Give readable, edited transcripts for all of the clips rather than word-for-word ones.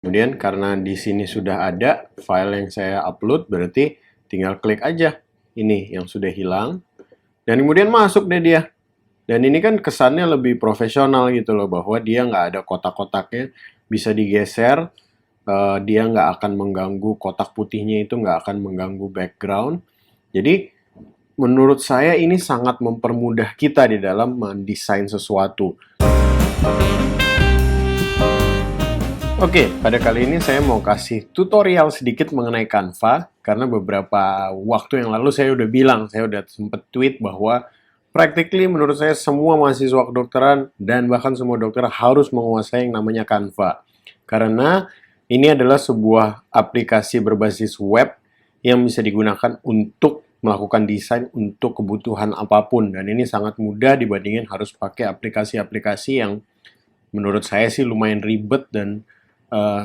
Kemudian karena di sini sudah ada file yang saya upload, berarti tinggal klik aja ini yang sudah hilang. Dan kemudian masuk deh dia. Dan ini kan kesannya lebih profesional gitu loh, bahwa dia nggak ada kotak-kotaknya, bisa digeser, dia nggak akan mengganggu kotak putihnya itu, nggak akan mengganggu background. Jadi menurut saya ini sangat mempermudah kita di dalam mendesain sesuatu. Oke, pada kali ini saya mau kasih tutorial sedikit mengenai Canva, karena beberapa waktu yang lalu saya udah bilang, saya udah sempet tweet bahwa practically menurut saya semua mahasiswa kedokteran dan bahkan semua dokter harus menguasai yang namanya Canva. Karena ini adalah sebuah aplikasi berbasis web yang bisa digunakan untuk melakukan desain untuk kebutuhan apapun. Dan ini sangat mudah dibandingin harus pakai aplikasi-aplikasi yang menurut saya sih lumayan ribet, dan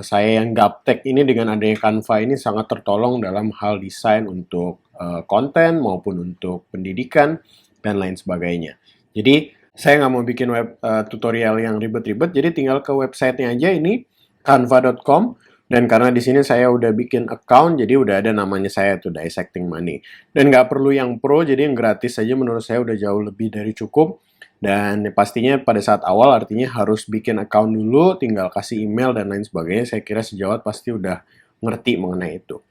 saya yang gaptek ini dengan adanya Canva ini sangat tertolong dalam hal desain untuk konten maupun untuk pendidikan dan lain sebagainya. Jadi saya nggak mau bikin web tutorial yang ribet-ribet, jadi tinggal ke websitenya aja, ini canva.com. Dan karena di sini saya udah bikin account, jadi udah ada namanya saya tuh, Dissecting Money. Dan nggak perlu yang pro, jadi yang gratis saja menurut saya udah jauh lebih dari cukup. Dan pastinya pada saat awal artinya harus bikin account dulu, tinggal kasih email dan lain sebagainya. Saya kira sejawat pasti udah ngerti mengenai itu.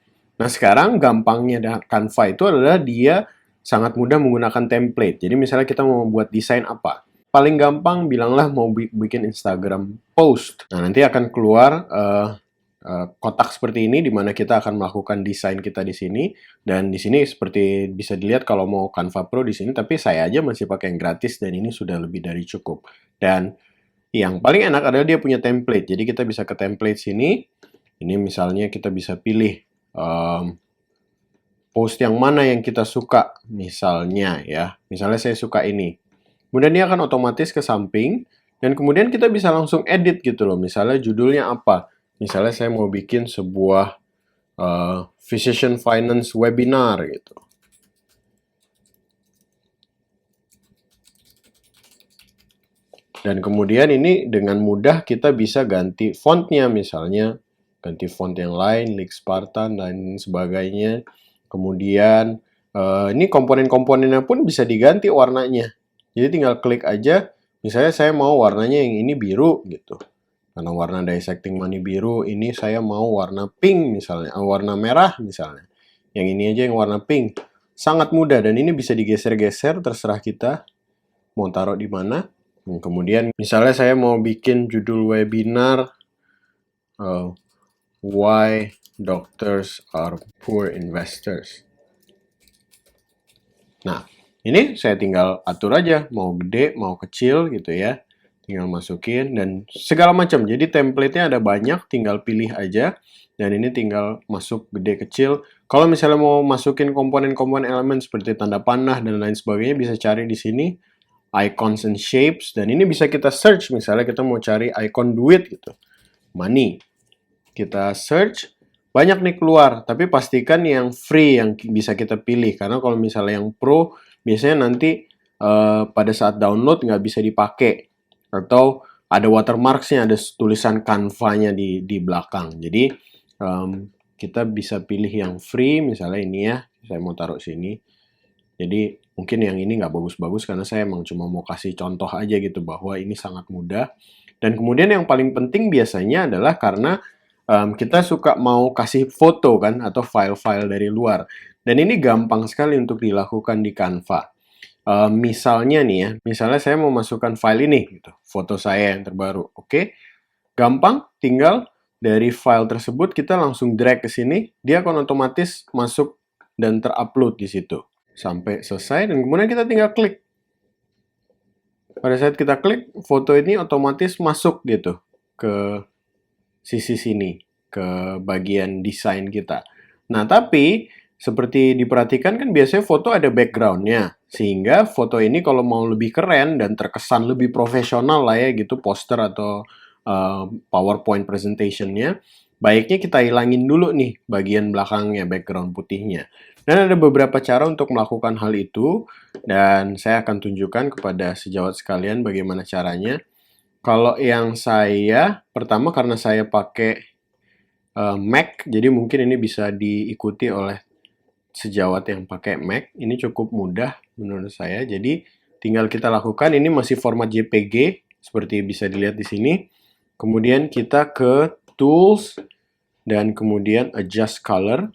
Nah sekarang gampangnya Canva itu adalah dia sangat mudah menggunakan template. Jadi misalnya kita mau membuat desain apa? Paling gampang bilanglah mau bikin Instagram post. Nah nanti akan keluar kotak seperti ini di mana kita akan melakukan desain kita di sini. Dan di sini seperti bisa dilihat kalau mau Canva Pro di sini, tapi saya aja masih pakai yang gratis dan ini sudah lebih dari cukup. Dan yang paling enak adalah dia punya template. Jadi kita bisa ke template sini. Ini misalnya kita bisa pilih post yang mana yang kita suka misalnya ya. Misalnya saya suka ini. Kemudian dia akan otomatis ke samping dan kemudian kita bisa langsung edit gitu loh. Misalnya judulnya apa? Misalnya saya mau bikin sebuah Physician Finance webinar gitu. Dan kemudian ini dengan mudah kita bisa ganti fontnya, misalnya ganti font yang lain, Lex Spartan dan sebagainya. Kemudian ini komponen-komponennya pun bisa diganti warnanya. Jadi tinggal klik aja, misalnya saya mau warnanya yang ini biru gitu. Karena warna Dissecting Money biru, ini saya mau warna pink misalnya, warna merah misalnya. Yang ini aja yang warna pink. Sangat mudah dan ini bisa digeser-geser, terserah kita mau taruh di mana. Kemudian misalnya saya mau bikin judul webinar Why Doctors Are Poor Investors. Nah, ini saya tinggal atur aja, mau gede, mau kecil gitu ya. Tinggal masukin dan segala macam. Jadi template-nya ada banyak, tinggal pilih aja. Dan ini tinggal masuk gede kecil. Kalau misalnya mau masukin komponen-komponen elemen seperti tanda panah dan lain sebagainya, bisa cari di sini icons and shapes. Dan ini bisa kita search, misalnya kita mau cari icon duit gitu, money. Kita search, banyak nih keluar. Tapi pastikan yang free yang bisa kita pilih. Karena kalau misalnya yang pro, biasanya nanti pada saat download nggak bisa dipakai. Atau ada watermarks-nya, ada tulisan Canva-nya di belakang. Jadi kita bisa pilih yang free, misalnya ini ya, saya mau taruh sini. Jadi mungkin yang ini nggak bagus-bagus karena saya emang cuma mau kasih contoh aja gitu bahwa ini sangat mudah. Dan kemudian yang paling penting biasanya adalah karena kita suka mau kasih foto kan atau file-file dari luar. Dan ini gampang sekali untuk dilakukan di Canva. Misalnya nih ya, misalnya saya mau masukkan file ini, gitu, foto saya yang terbaru. Oke, gampang, tinggal dari file tersebut kita langsung drag ke sini, dia akan otomatis masuk dan terupload di situ. Sampai selesai, dan kemudian kita tinggal klik. Pada saat kita klik, foto ini otomatis masuk gitu ke sisi sini, ke bagian desain kita. Nah, tapi seperti diperhatikan kan biasanya foto ada background-nya. Sehingga foto ini kalau mau lebih keren dan terkesan lebih profesional lah ya gitu, poster atau PowerPoint presentation-nya, baiknya kita hilangin dulu nih bagian belakangnya, background putihnya. Dan ada beberapa cara untuk melakukan hal itu, dan saya akan tunjukkan kepada sejawat sekalian bagaimana caranya. Kalau yang saya, pertama karena saya pakai Mac, jadi mungkin ini bisa diikuti oleh sejawat yang pakai Mac. Ini cukup mudah menurut saya. Jadi tinggal kita lakukan, ini masih format JPG seperti bisa dilihat di sini. Kemudian kita ke Tools dan kemudian Adjust Color.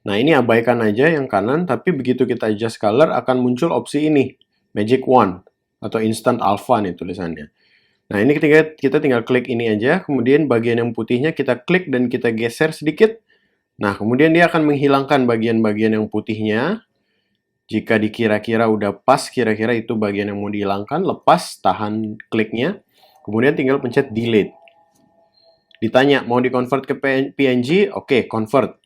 Nah, ini abaikan aja yang kanan, tapi begitu kita adjust color akan muncul opsi ini, Magic Wand atau Instant Alpha nih tulisannya. Nah, ini kita tinggal klik ini aja, kemudian bagian yang putihnya kita klik dan kita geser sedikit. Nah, kemudian dia akan menghilangkan bagian-bagian yang putihnya. Jika dikira-kira udah pas, kira-kira itu bagian yang mau dihilangkan, lepas, tahan kliknya. Kemudian tinggal pencet delete. Ditanya, mau di-convert ke PNG? Oke, convert.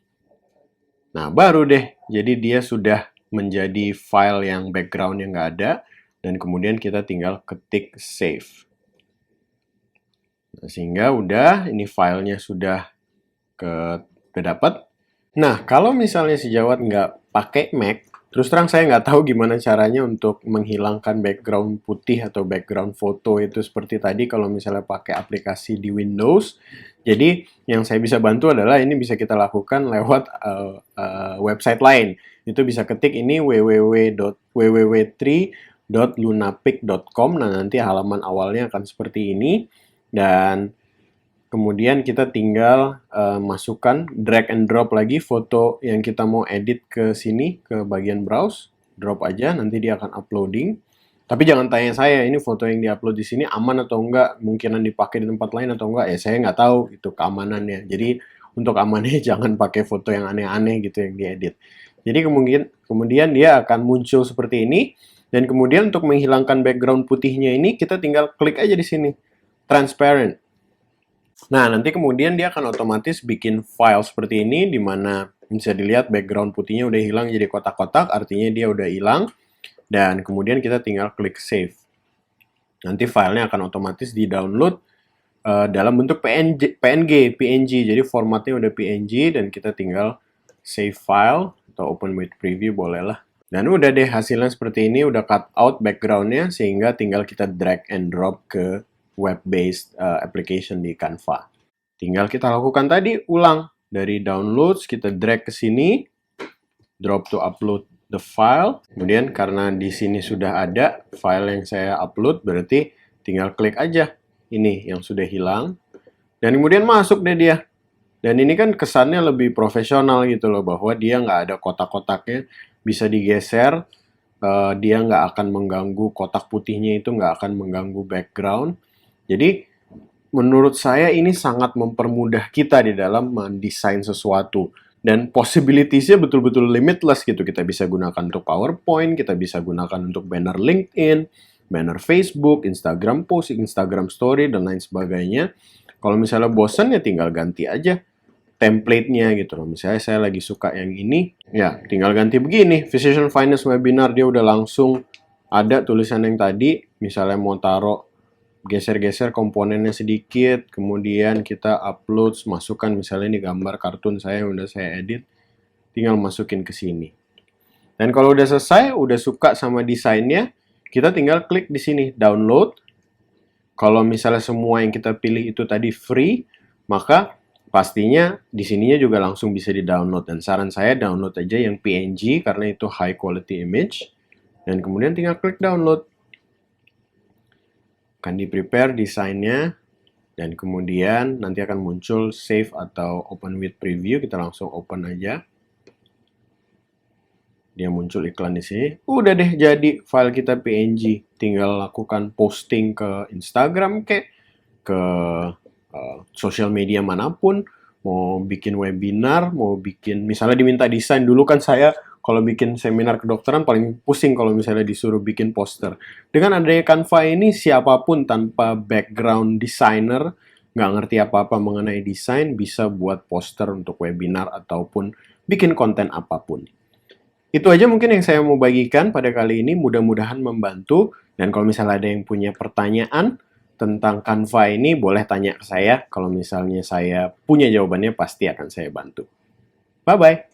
Nah, baru deh. Jadi dia sudah menjadi file yang background yang nggak ada. Dan kemudian kita tinggal ketik save. Nah, sehingga udah, ini filenya sudah kedapat. Nah, kalau misalnya sejawat nggak pakai Mac, terus terang saya nggak tahu gimana caranya untuk menghilangkan background putih atau background foto itu seperti tadi kalau misalnya pakai aplikasi di Windows. Jadi yang saya bisa bantu adalah ini bisa kita lakukan lewat website lain. Itu bisa ketik ini www.3.lunapic.com. Nah, nanti halaman awalnya akan seperti ini. Dan kemudian kita tinggal masukkan, drag and drop lagi foto yang kita mau edit ke sini, ke bagian browse. Drop aja, nanti dia akan uploading. Tapi jangan tanya saya, ini foto yang diupload di sini aman atau enggak, mungkinan dipakai di tempat lain atau enggak, ya saya nggak tahu itu keamanannya. Jadi untuk amannya jangan pakai foto yang aneh-aneh gitu yang diedit. Jadi kemudian dia akan muncul seperti ini, dan kemudian untuk menghilangkan background putihnya ini, kita tinggal klik aja di sini, transparent. Nah, nanti kemudian dia akan otomatis bikin file seperti ini, di mana bisa dilihat background putihnya udah hilang jadi kotak-kotak, artinya dia udah hilang. Dan kemudian kita tinggal klik save. Nanti filenya akan otomatis di-download dalam bentuk PNG. Jadi formatnya udah PNG dan kita tinggal save file atau open with preview bolehlah. Dan udah deh hasilnya seperti ini, udah cut out backgroundnya sehingga tinggal kita drag and drop ke web-based application di Canva. Tinggal kita lakukan tadi, ulang. Dari downloads, kita drag ke sini, drop to upload the file. Kemudian karena di sini sudah ada file yang saya upload, berarti tinggal klik aja ini yang sudah hilang. Dan kemudian masuk deh dia. Dan ini kan kesannya lebih profesional gitu loh, bahwa dia nggak ada kotak-kotaknya, bisa digeser, dia nggak akan mengganggu kotak putihnya itu, nggak akan mengganggu background. Jadi menurut saya ini sangat mempermudah kita di dalam mendesain sesuatu. Dan possibilities-nya betul-betul limitless gitu. Kita bisa gunakan untuk PowerPoint, kita bisa gunakan untuk banner LinkedIn, banner Facebook, Instagram post, Instagram story, dan lain sebagainya. Kalau misalnya bosan ya tinggal ganti aja template-nya gitu loh. Misalnya saya lagi suka yang ini, ya tinggal ganti begini. Physician Finance Webinar, dia udah langsung ada tulisan yang tadi. Misalnya mau taruh, geser-geser komponennya sedikit, kemudian kita upload, masukkan misalnya ini gambar kartun saya yang udah saya edit, tinggal masukin ke sini. Dan kalau udah selesai, udah suka sama desainnya, kita tinggal klik di sini, download. Kalau misalnya semua yang kita pilih itu tadi free, maka pastinya di sininya juga langsung bisa di-download. Dan saran saya download aja yang PNG karena itu high quality image. Dan kemudian tinggal klik download. Akan di-prepare desainnya, dan kemudian nanti akan muncul save atau open with preview. Kita langsung open aja. Dia muncul iklan di sini. Udah deh jadi file kita PNG. Tinggal lakukan posting ke Instagram ke social media manapun. Mau bikin webinar, mau bikin, misalnya diminta desain. Dulu kan saya kalau bikin seminar kedokteran paling pusing kalau misalnya disuruh bikin poster. Dengan adanya Canva ini, siapapun tanpa background designer, nggak ngerti apa-apa mengenai desain, bisa buat poster untuk webinar ataupun bikin konten apapun. Itu aja mungkin yang saya mau bagikan pada kali ini, mudah-mudahan membantu. Dan kalau misalnya ada yang punya pertanyaan tentang Canva ini, boleh tanya ke saya. Kalau misalnya saya punya jawabannya, pasti akan saya bantu. Bye-bye!